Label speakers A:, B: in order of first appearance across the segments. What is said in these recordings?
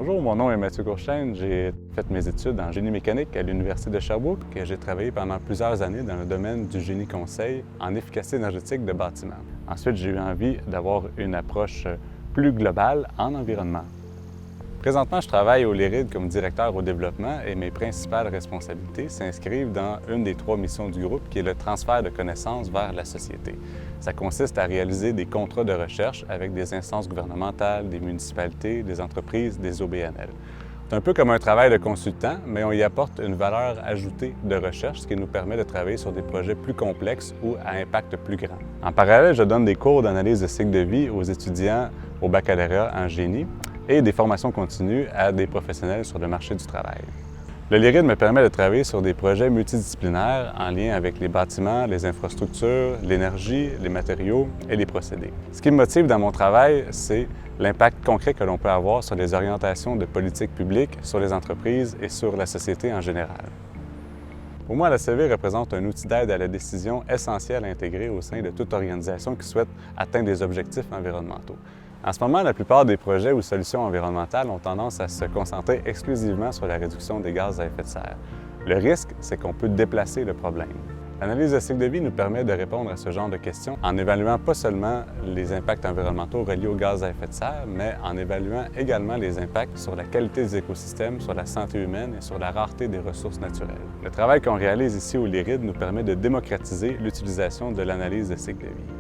A: Bonjour, mon nom est Mathieu Courchaine. J'ai fait mes études en génie mécanique à l'Université de Sherbrooke et j'ai travaillé pendant plusieurs années dans le domaine du génie conseil en efficacité énergétique de bâtiments. Ensuite, j'ai eu envie d'avoir une approche plus globale en environnement. Présentement, je travaille au LIRID comme directeur au développement et mes principales responsabilités s'inscrivent dans une des 3 missions du groupe qui est le transfert de connaissances vers la société. Ça consiste à réaliser des contrats de recherche avec des instances gouvernementales, des municipalités, des entreprises, des OBNL. C'est un peu comme un travail de consultant, mais on y apporte une valeur ajoutée de recherche, ce qui nous permet de travailler sur des projets plus complexes ou à impact plus grand. En parallèle, je donne des cours d'analyse de cycle de vie aux étudiants au baccalauréat en génie et des formations continues à des professionnels sur le marché du travail. Le LIRID me permet de travailler sur des projets multidisciplinaires en lien avec les bâtiments, les infrastructures, l'énergie, les matériaux et les procédés. Ce qui me motive dans mon travail, c'est l'impact concret que l'on peut avoir sur les orientations de politique publique, sur les entreprises et sur la société en général. Pour moi, la CV représente un outil d'aide à la décision essentiel à intégrer au sein de toute organisation qui souhaite atteindre des objectifs environnementaux. En ce moment, la plupart des projets ou solutions environnementales ont tendance à se concentrer exclusivement sur la réduction des gaz à effet de serre. Le risque, c'est qu'on peut déplacer le problème. L'analyse de cycle de vie nous permet de répondre à ce genre de questions en évaluant pas seulement les impacts environnementaux reliés aux gaz à effet de serre, mais en évaluant également les impacts sur la qualité des écosystèmes, sur la santé humaine et sur la rareté des ressources naturelles. Le travail qu'on réalise ici au LIRID nous permet de démocratiser l'utilisation de l'analyse de cycle de vie.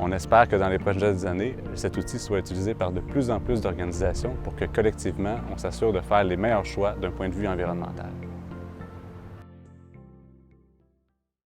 A: On espère que dans les prochaines années, cet outil soit utilisé par de plus en plus d'organisations pour que collectivement, on s'assure de faire les meilleurs choix d'un point de vue environnemental.